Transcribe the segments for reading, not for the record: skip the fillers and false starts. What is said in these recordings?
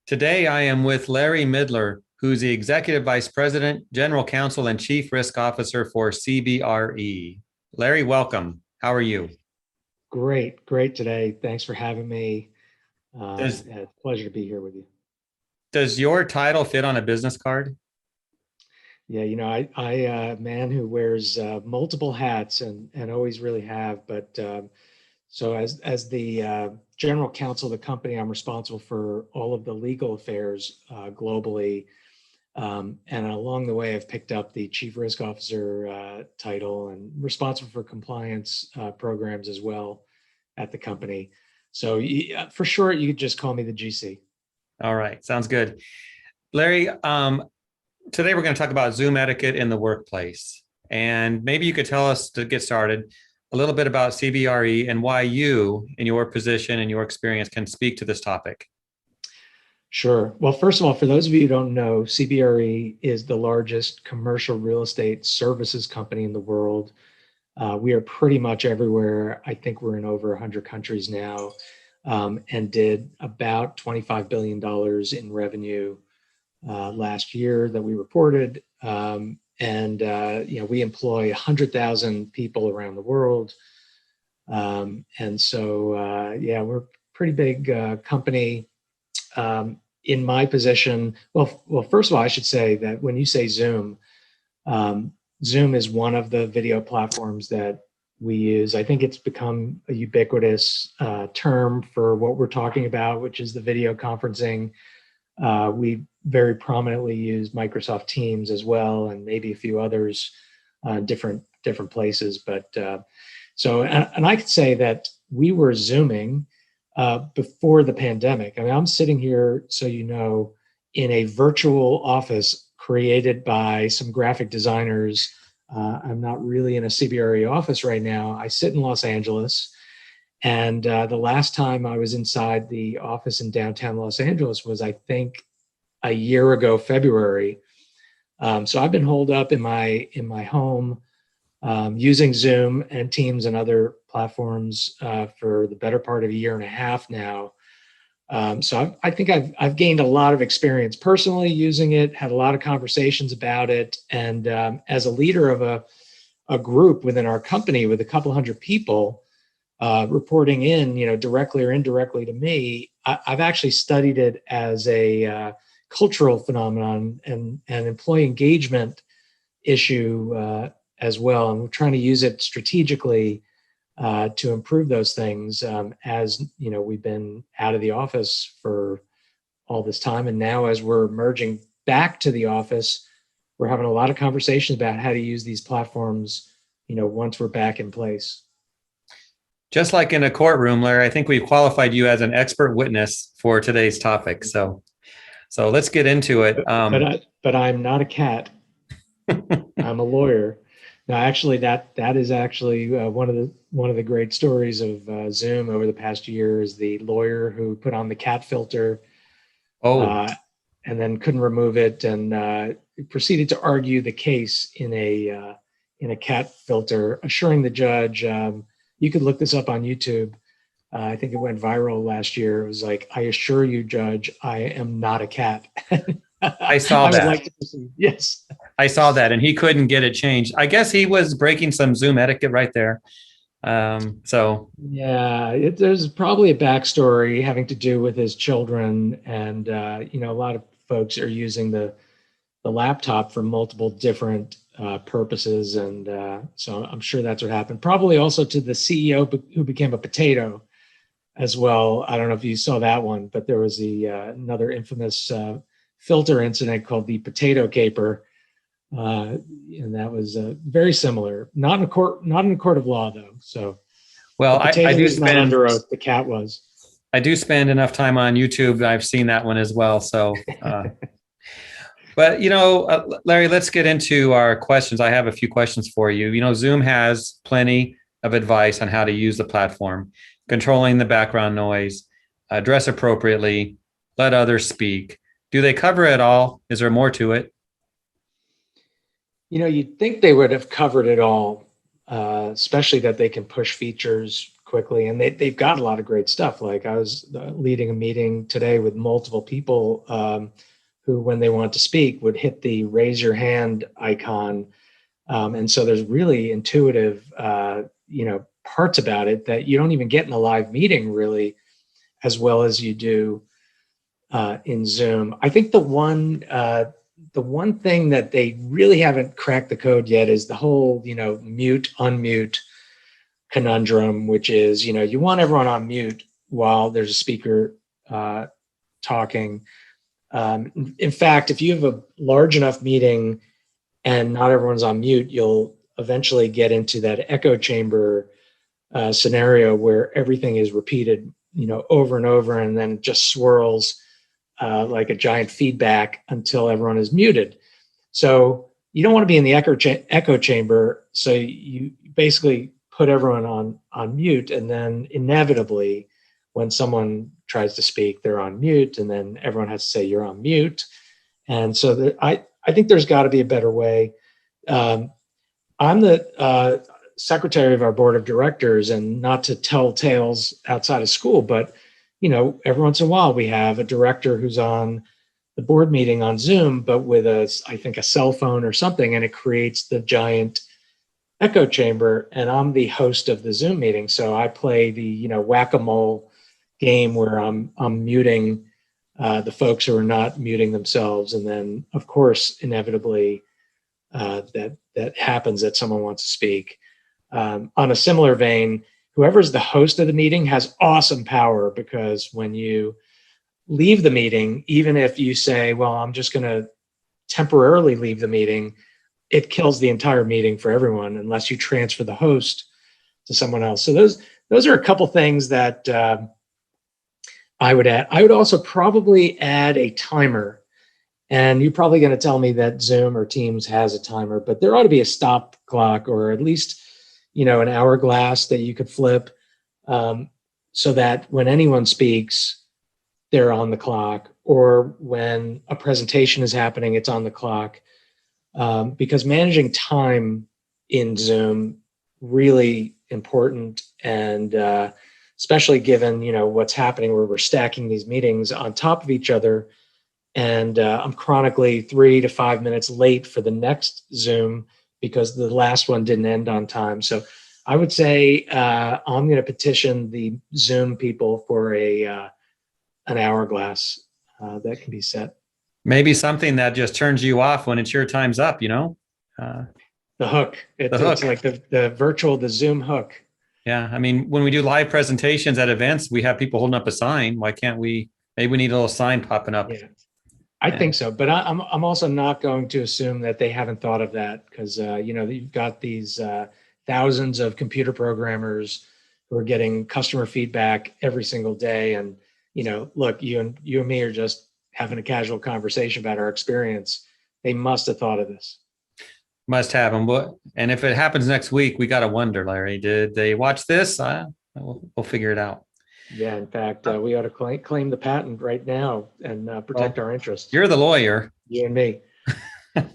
Today, I am with Larry Midler, who's the Executive Vice President, General Counsel, and Chief Risk Officer for CBRE. Larry, welcome. How are you? Great today. Thanks for having me. Does, It's a pleasure to be here with you. does your title fit on a business card? Yeah, I man who wears multiple hats and always really have. But so as the general counsel of the company, I'm responsible for all of the legal affairs globally. And along the way, I've picked up the chief risk officer title and responsible for compliance programs as well at the company. So for short, you could just call me the GC. All right, sounds good. Larry, today we're going to talk about Zoom etiquette in the workplace. And maybe you could tell us, to get started, a little bit about CBRE and why you, in your position and your experience, can speak to this topic. Sure. Well, first of all, for those of you who don't know, CBRE is the largest commercial real estate services company in the world. We are pretty much everywhere. I think we're in over 100 countries now, and did about $25 billion in revenue last year that we reported. We employ 100,000 people around the world. We're a pretty big company. In my position, well, first of all, I should say that when you say Zoom, Zoom is one of the video platforms that we use. I think it's become a ubiquitous term for what we're talking about, which is the video conferencing. We very prominently use Microsoft Teams as well, and maybe a few others, different places. And I could say that we were Zooming before the pandemic. I mean, I'm sitting here, so you know, in a virtual office created by some graphic designers. I'm not really in a CBRE office right now. I sit in Los Angeles. And the last time I was inside the office in downtown Los Angeles was, I think, a year ago, February. So I've been holed up in my home, using Zoom and Teams and other platforms for the better part of a year and a half now. I think I've gained a lot of experience personally using it, had a lot of conversations about it, and as a leader of a group within our company with a couple hundred people reporting in, directly or indirectly to me, I've actually studied it as a cultural phenomenon and employee engagement issue as well. And we're trying to use it strategically to improve those things, as we've been out of the office for all this time, and now as we're merging back to the office, we're having a lot of conversations about how to use these platforms once we're back in place. Just like in a courtroom, Larry, I think we've qualified you as an expert witness for today's topic. So let's get into it. But I'm not a cat. I'm a lawyer. No, actually, that is actually one of the great stories of Zoom over the past year is the lawyer who put on the cat filter, and then couldn't remove it, and proceeded to argue the case in a cat filter, assuring the judge. You could look this up on YouTube. I think it went viral last year. It was like, "I assure you, Judge, I am not a cat." I saw that. Like to proceed. Yes. I saw that, and he couldn't get it changed. I guess he was breaking some Zoom etiquette right there. Yeah, there's probably a backstory having to do with his children, and a lot of folks are using the laptop for multiple different purposes, and so I'm sure that's what happened. Probably also to the CEO who became a potato as well. I don't know if you saw that one, but there was another infamous filter incident called the potato caper. And that was very similar. Not in a court of law, though. So, well, I do was not under oath. The cat was. I do spend enough time on YouTube. I've seen that one as well. So, but Larry, let's get into our questions. I have a few questions for you. Zoom has plenty of advice on how to use the platform, controlling the background noise, dress appropriately, let others speak. Do they cover it all? Is there more to it? You'd think they would have covered it all, especially that they can push features quickly, and they've got a lot of great stuff. Like I was leading a meeting today with multiple people who, when they want to speak, would hit the raise your hand icon. And so there's really intuitive, parts about it that you don't even get in a live meeting really as well as you do in Zoom. I think the one thing that they really haven't cracked the code yet is the whole, mute, unmute conundrum, which is, you want everyone on mute while there's a speaker talking. In fact, if you have a large enough meeting and not everyone's on mute, you'll eventually get into that echo chamber scenario where everything is repeated, over and over, and then it just swirls like a giant feedback until everyone is muted. So you don't want to be in the echo chamber. So you basically put everyone on mute, and then inevitably, when someone tries to speak, they're on mute, and then everyone has to say you're on mute. And so I think there's got to be a better way. I'm the secretary of our board of directors, and not to tell tales outside of school, but every once in a while we have a director who's on the board meeting on Zoom, but with I think a cell phone or something, and it creates the giant echo chamber. And I'm the host of the Zoom meeting, so I play the whack-a-mole game where I'm muting the folks who are not muting themselves, and then of course inevitably that happens that someone wants to speak. On a similar vein, whoever's the host of the meeting has awesome power, because when you leave the meeting, even if you say, well, I'm just going to temporarily leave the meeting, it kills the entire meeting for everyone unless you transfer the host to someone else. So those are a couple things that I would add. I would also probably add a timer. And you're probably going to tell me that Zoom or Teams has a timer, but there ought to be a stop clock, or at least an hourglass that you could flip, so that when anyone speaks, they're on the clock, or when a presentation is happening, it's on the clock. Because managing time in Zoom really important, and especially given what's happening where we're stacking these meetings on top of each other, and I'm chronically 3 to 5 minutes late for the next Zoom because the last one didn't end on time. So I would say I'm going to petition the Zoom people for an hourglass that can be set. Maybe something that just turns you off when it's your time's up, The hook. It's like the Zoom hook. Yeah. I mean, when we do live presentations at events, we have people holding up a sign. Why can't we? Maybe we need a little sign popping up. Yeah. I think so, but I'm also not going to assume that they haven't thought of that, because you've got these thousands of computer programmers who are getting customer feedback every single day, and look, you and me are just having a casual conversation about our experience. They must have thought of this. Must have them. And if it happens next week, we got to wonder, Larry, did they watch this? We'll figure it out. Yeah, in fact, we ought to claim the patent right now and protect our interests. You're the lawyer. You and me.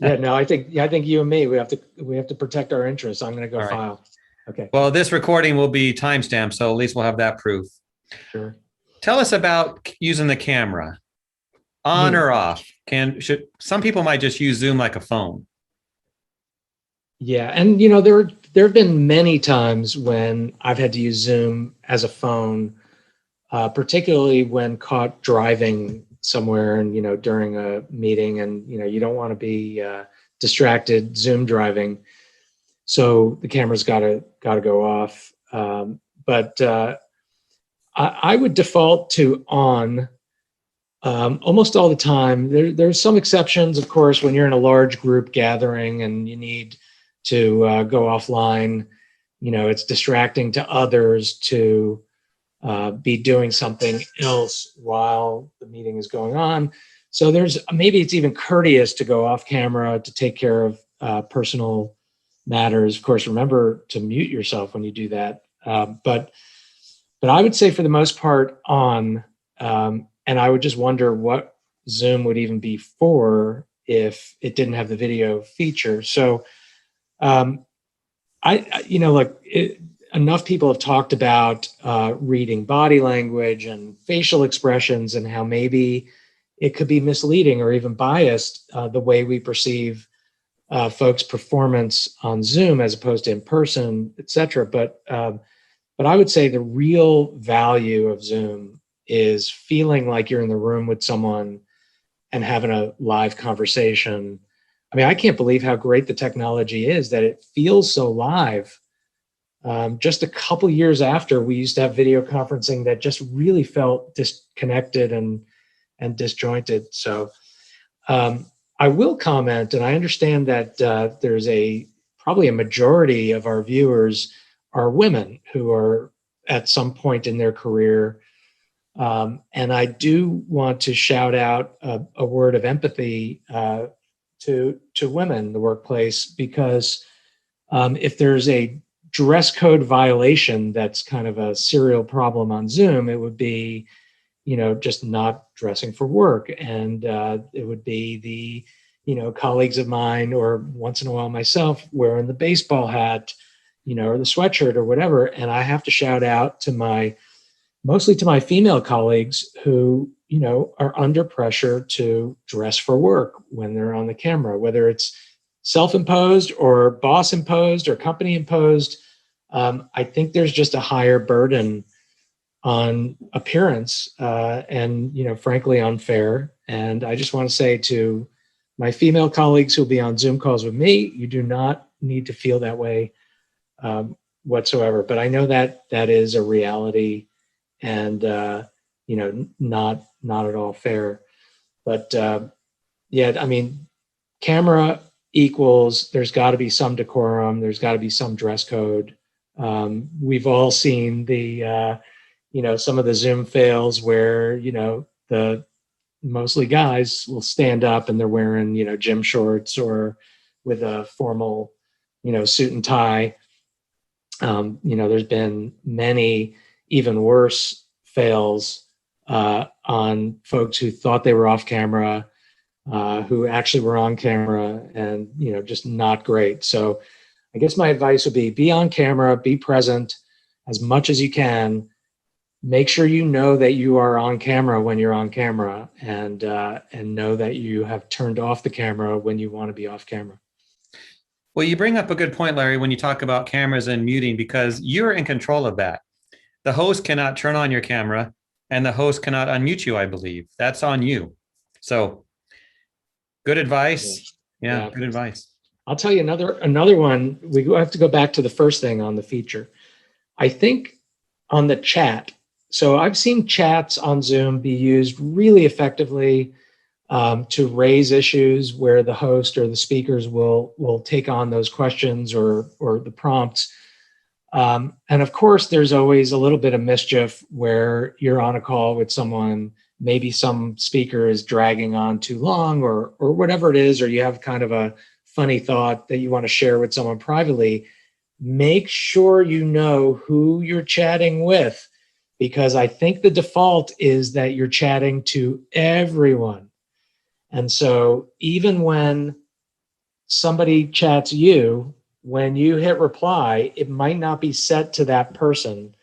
Yeah, no, I think you and me, we have to protect our interests. I'm going to go file. Okay. Well, this recording will be timestamped, so at least we'll have that proof. Sure. Tell us about using the camera, on or off. Some people might just use Zoom like a phone. Yeah, and there have been many times when I've had to use Zoom as a phone. Particularly when caught driving somewhere and during a meeting, and you don't want to be distracted Zoom driving, so the camera's got to go off. But I would default to on almost all the time. There's some exceptions, of course, when you're in a large group gathering and you need to go offline. It's distracting to others to be doing something else while the meeting is going on. So maybe it's even courteous to go off camera to take care of personal matters. Of course, remember to mute yourself when you do that. But I would say for the most part on, and I would just wonder what Zoom would even be for if it didn't have the video feature. So enough people have talked about reading body language and facial expressions and how maybe it could be misleading or even biased the way we perceive folks' performance on Zoom as opposed to in person, et cetera. But I would say the real value of Zoom is feeling like you're in the room with someone and having a live conversation. I mean, I can't believe how great the technology is that it feels so live. Just a couple years after, we used to have video conferencing that just really felt disconnected and disjointed. So I will comment, and I understand that there's probably a majority of our viewers are women who are at some point in their career. And I do want to shout out a word of empathy to women in the workplace, because if there's a dress code violation that's kind of a serial problem on Zoom, it would be, just not dressing for work. And it would be the, colleagues of mine, or once in a while myself, wearing the baseball hat, or the sweatshirt or whatever. And I have to shout out to mostly to my female colleagues who, are under pressure to dress for work when they're on the camera, whether it's self-imposed or boss-imposed or company-imposed. I think there's just a higher burden on appearance and, frankly, unfair. And I just want to say to my female colleagues who'll be on Zoom calls with me, you do not need to feel that way whatsoever. But I know that is a reality, and not at all fair. But yeah, I mean, camera equals there's got to be some decorum, there's got to be some dress code. We've all seen the some of the Zoom fails where the mostly guys will stand up and they're wearing gym shorts or with a formal suit and tie. There's been many even worse fails on folks who thought they were off camera, who actually were on camera, and just not great. So I guess my advice would be on camera, be present as much as you can. Make sure you know that you are on camera when you're on camera, and know that you have turned off the camera when you want to be off camera. Well, you bring up a good point, Larry, when you talk about cameras and muting, because you're in control of that. The host cannot turn on your camera, and the host cannot unmute you, I believe. That's on you. So good advice. Yeah, good advice. I'll tell you another one. We have to go back to the first thing on the feature. I think on the chat. So I've seen chats on Zoom be used really effectively to raise issues where the host or the speakers will take on those questions or the prompts. And of course, there's always a little bit of mischief where you're on a call with someone, maybe some speaker is dragging on too long or whatever it is, or you have kind of a funny thought that you want to share with someone privately. Make sure you know who you're chatting with, because I think the default is that you're chatting to everyone. And so even when somebody chats you, when you hit reply, it might not be set to that person.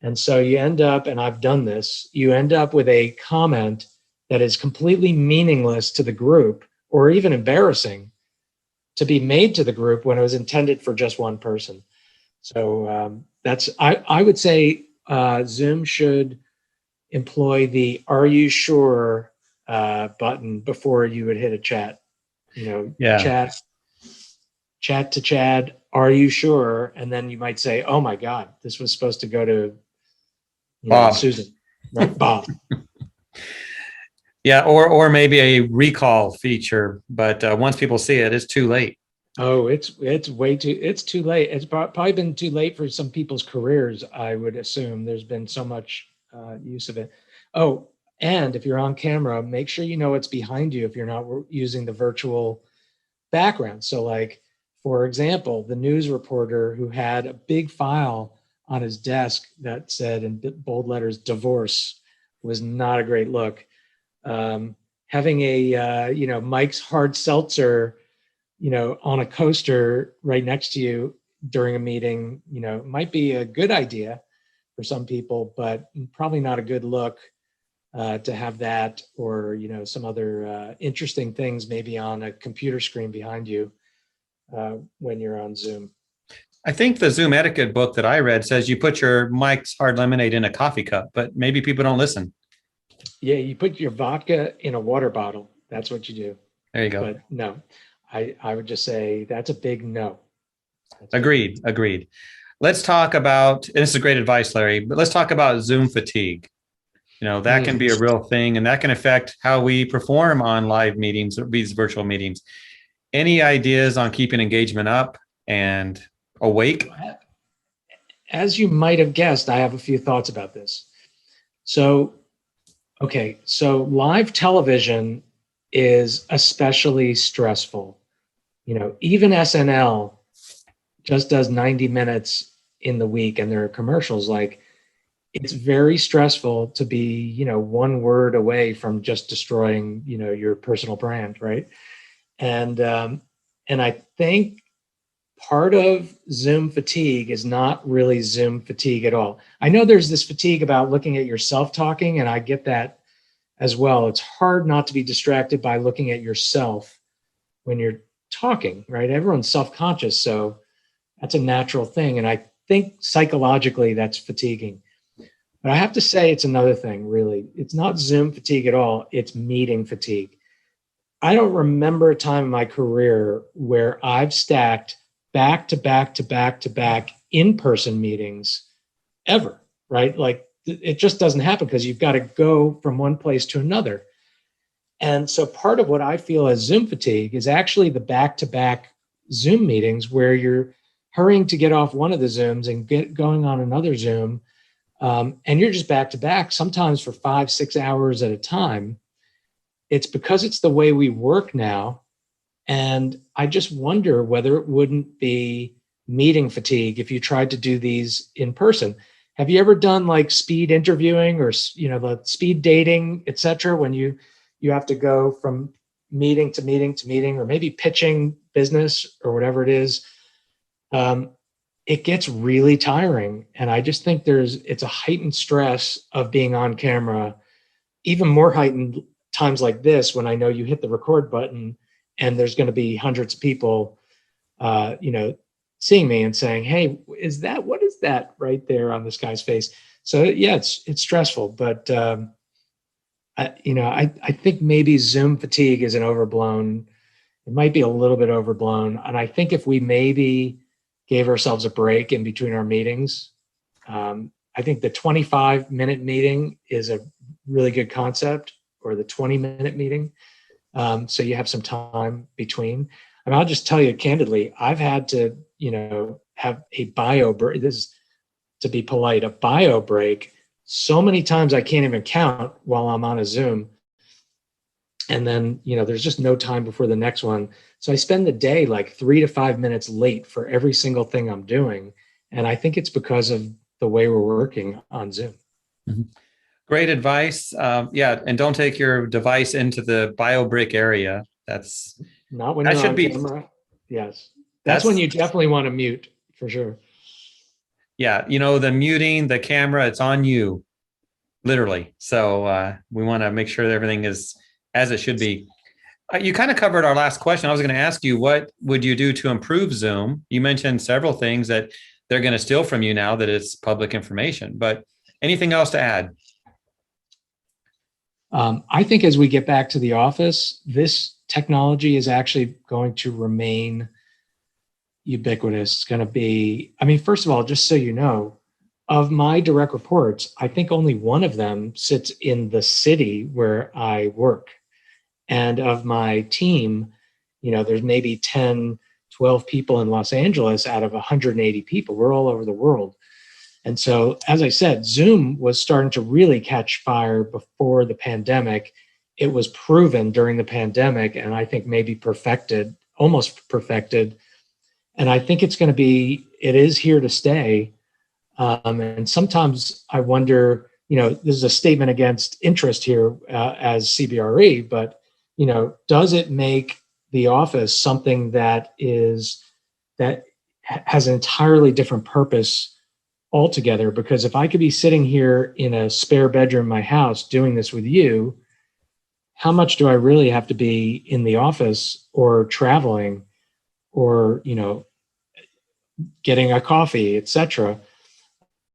And so you end up, and I've done this, you end up with a comment that is completely meaningless to the group, or even embarrassing to be made to the group when it was intended for just one person. So I would say Zoom should employ the "Are you sure?" button before you would hit a chat. Chat to Chad, "Are you sure?" And then you might say, "Oh my God, this was supposed to go to Bob. Susan, right? Bob." Yeah, or maybe a recall feature, but once people see it, it's too late. Oh, it's too late. It's probably been too late for some people's careers, I would assume. There's been so much use of it. Oh, and if you're on camera, make sure you know what's behind you if you're not using the virtual background. So like, for example, the news reporter who had a big file on his desk that said in bold letters, "divorce," was not a great look. Having a, Mike's Hard Seltzer, on a coaster right next to you during a meeting, might be a good idea for some people, but probably not a good look to have that, or some other interesting things maybe on a computer screen behind you when you're on Zoom. I think the Zoom etiquette book that I read says you put your Mike's Hard Lemonade in a coffee cup, but maybe people don't listen. Yeah, you put your vodka in a water bottle. That's what you do. There you go. But no, I would just say that's a big no. Agreed. Let's talk about, and this is great advice, Larry, but let's talk about Zoom fatigue. That can be a real thing, and that can affect how we perform on live meetings or these virtual meetings. Any ideas on keeping engagement up and awake? As you might have guessed, I have a few thoughts about this. So live television is especially stressful. Even SNL just does 90 minutes in the week, and there are commercials. Like, it's very stressful to be, one word away from just destroying, your personal brand, right? And I think part of Zoom fatigue is not really Zoom fatigue at all. I know there's this fatigue about looking at yourself talking, and I get that as well. It's hard not to be distracted by looking at yourself when you're talking, right? Everyone's self-conscious, so that's a natural thing. And I think psychologically that's fatiguing. But I have to say it's another thing, really. It's not Zoom fatigue at all. It's meeting fatigue. I don't remember a time in my career where I've stacked back to back to back to back in-person meetings ever, right? Like, it just doesn't happen because you've got to go from one place to another. And so part of what I feel as Zoom fatigue is actually the back-to-back Zoom meetings where you're hurrying to get off one of the Zooms and get going on another Zoom. And you're just back-to-back, sometimes for 5-6 hours at a time. It's because it's the way we work now. And I just wonder whether it wouldn't be meeting fatigue if you tried to do these in person. Have you ever done like speed interviewing or, the speed dating, et cetera, when you have to go from meeting to meeting to meeting, or maybe pitching business or whatever it is? It gets really tiring. And I just think it's a heightened stress of being on camera, even more heightened times like this, when I know you hit the record button and there's going to be hundreds of people, seeing me and saying, "Hey, what is that right there on this guy's face?" So yeah, it's stressful, but I think maybe Zoom fatigue is it might be a little bit overblown. And I think if we maybe gave ourselves a break in between our meetings, I think the 25-minute meeting is a really good concept, or the 20-minute meeting. So you have some time between. And I'll just tell you candidly, I've had to, have a bio break. This is, to be polite, a bio break so many times I can't even count while I'm on a Zoom. And then, there's just no time before the next one. So I spend the day like 3 to 5 minutes late for every single thing I'm doing. And I think it's because of the way we're working on Zoom. Mm-hmm. Great advice. And don't take your device into the bio break area. That's not when you're on camera. Yes. That's when you definitely want to mute, for sure. Yeah. The muting, the camera, it's on you, literally. So we want to make sure that everything is as it should be. You kind of covered our last question. I was going to ask you, what would you do to improve Zoom? You mentioned several things that they're going to steal from you now that it's public information, but anything else to add? I think as we get back to the office, this technology is actually going to remain ubiquitous. It's going to be, first of all, just so you know, of my direct reports, I think only one of them sits in the city where I work. And of my team, there's maybe 10, 12 people in Los Angeles out of 180 people. We're all over the world. And so, as I said, Zoom was starting to really catch fire before the pandemic. It was proven during the pandemic, and I think maybe almost perfected. And I think it is here to stay. And sometimes I wonder, this is a statement against interest here as CBRE, but, does it make the office something that has an entirely different purpose altogether. Because if I could be sitting here in a spare bedroom in my house doing this with you, how much do I really have to be in the office or traveling or, getting a coffee, etc.?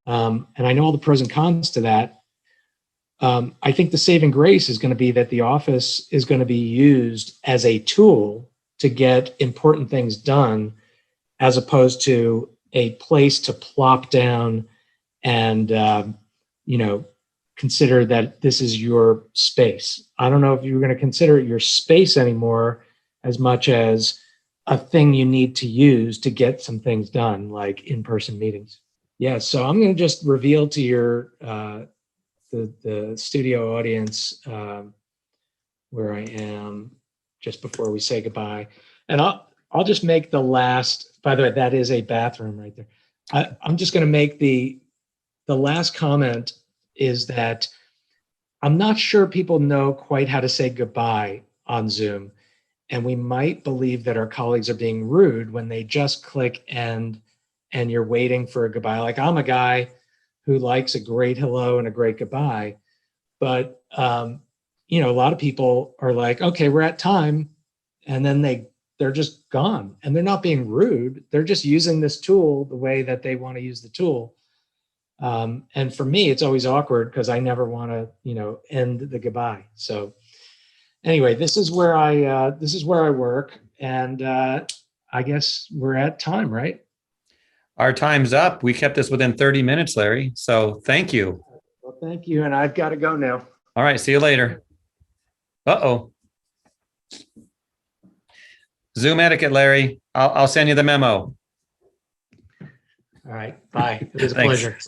And I know all the pros and cons to that. I think the saving grace is going to be that the office is going to be used as a tool to get important things done, as opposed to a place to plop down and, consider that this is your space. I don't know if you're going to consider it your space anymore as much as a thing you need to use to get some things done, like in-person meetings. Yeah, so I'm going to just reveal to your the studio audience where I am just before we say goodbye, and I'll just make the last. By the way, that is a bathroom right there. I'm just going to make the last comment is that I'm not sure people know quite how to say goodbye on Zoom, and we might believe that our colleagues are being rude when they just click end and you're waiting for a goodbye. Like, I'm a guy who likes a great hello and a great goodbye, but a lot of people are like, okay, we're at time, and then they're just gone, and they're not being rude. They're just using this tool the way that they want to use the tool. And for me, it's always awkward because I never want to, end the goodbye. So anyway, this is where I work, and I guess we're at time, right? Our time's up. We kept this within 30 minutes, Larry. So thank you. Well, thank you, and I've got to go now. All right. See you later. Uh-oh. Zoom etiquette, Larry. I'll send you the memo. All right. Bye. It was a Thanks. pleasure.